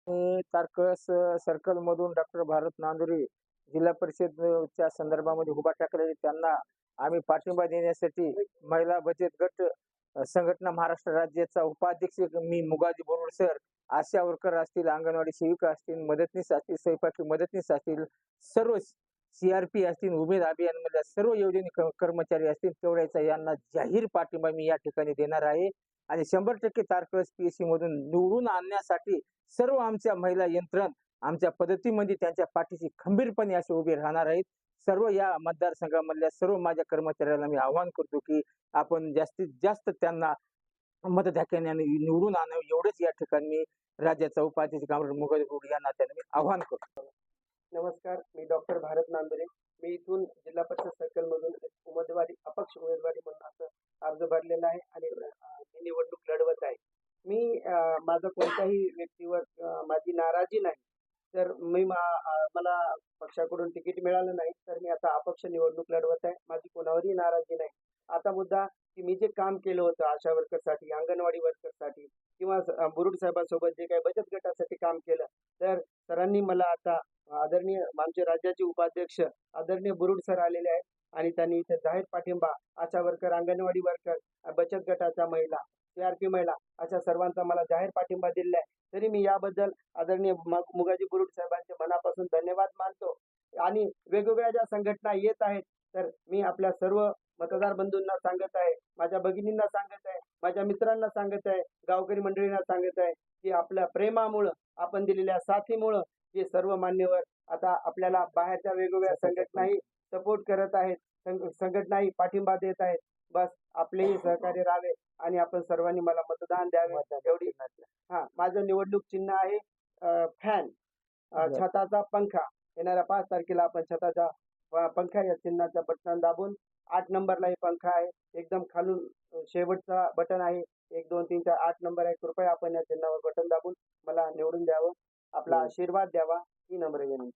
मी Tarkalas circle मधून doctor Bharat नांदुरे जिल्हा परिषदच्या संदर्भामध्ये उभा टाकलेले त्यांना आम्ही पाठिंबा देण्यासाठी महिला बचत गट संघटना महाराष्ट्र राज्याचा उपाध्यक्ष मी मुगाजी बोरुड सर, आशा वर्कर असतील, अंगणवाडी सेविका असतील, मदतनीस असतील, स्वयंपाकी मदतनीस असतील, सर्व CRP असतील, उमेद अभियानमधल्या सर्व योजने कर्मचारी असतील, तेवढ्याचा यांना जाहीर पाठिंबा मी या ठिकाणी देणार आहे. आणि 100% तारकळस PSC मधून निवडून आणण्यासाठी सर्व आमच्या महिला यंत्रण आमच्या पद्धतीमध्ये त्यांच्या पाठीशी खंबीरपणे असे उभे राहणार आहेत. सर्व या मतदारसंघामधल्या सर्व माझ्या कर्मचाऱ्यांना मी आवाहन करतो, की आपण जास्तीत जास्त त्यांना मतदात्यांनी निवडून आणावे, एवढंच या ठिकाणी मी राज्याचा उपाध्यक्ष कामरेड मुगाजी बोरुड या नात्याने मी आवाहन करतो. नमस्कार, मी डॉक्टर भारत नांदुरे. मी इथून जिल्हा परिषद सर्कल मधून उमेदवारी अपक्ष उमेदवारी म्हणून असं अर्ज भरलेला आहे आणि मी निवडणूक लढवत आहे. मी माझं कोणत्याही व्यक्तीवर माझी नाराजी नाही. तर मला पक्षाकडून तिकीट मिळालं नाही, तर मी आता अपक्ष निवडणूक लढवत आहे. माझी कोणावरही नाराजी नाही. आता मुद्दा की मी जे काम केलं होतं आशा वर्करसाठी, अंगणवाडी वर्करसाठी किंवा बुरुड साहेबांसोबत जे काही बचत गटासाठी काम केलं, तर सरांनी मला आता आदरणीय आमचे राज्याचे उपाध्यक्ष आदरणीय बुरुड सर आलेले आहेत आणि त्यांनी इथे जाहीर पाठिंबा आशा वर्कर, अंगणवाडी वर्कर, बचत गटाच्या महिला, CRP महिला अशा सर्वांचा मला जाहीर पाठिंबा दिलेला आहे. तरी मी याबद्दल आदरणीय मुगाजी बुरुड साहेबांचे मनापासून धन्यवाद मानतो. आणि वेगवेगळ्या ज्या संघटना येत आहेत, तर मी आपल्या सर्व मतदार बंधूंना सांगत आहे, माझ्या भगिनींना सांगत आहे, माझ्या मित्रांना सांगत आहे, गावकरी मंडळींना सांगत आहे, की आपल्या प्रेमामुळं, आपण दिलेल्या साथीमुळं हे सर्व मान्यवर आता आपल्याला बाहेरच्या वेगवेगळ्या संघटनाही सपोर्ट करत आहेत, संघटनाही पाठिंबा देत आहेत. बस आपलेही सहकार्य राहावे आणि आपण सर्वांनी मला मतदान द्यावे एवढी. माझं निवडणूक चिन्ह आहे फॅन, छताचा पंखा. येणाऱ्या 5 तारखेला आपण छताचा पंखा या चिन्हाच्या बटन दाबून 8 नंबरला हे पंखा आहे, एकदम खालून शेवटचा बटन आहे, 1 2 3 4 8 नंबर आहे. कृपया आपण या चिन्हावर बटन दाबून मला निवडून द्यावं, आपला आशीर्वाद द्यावा ही नम्र विनंती.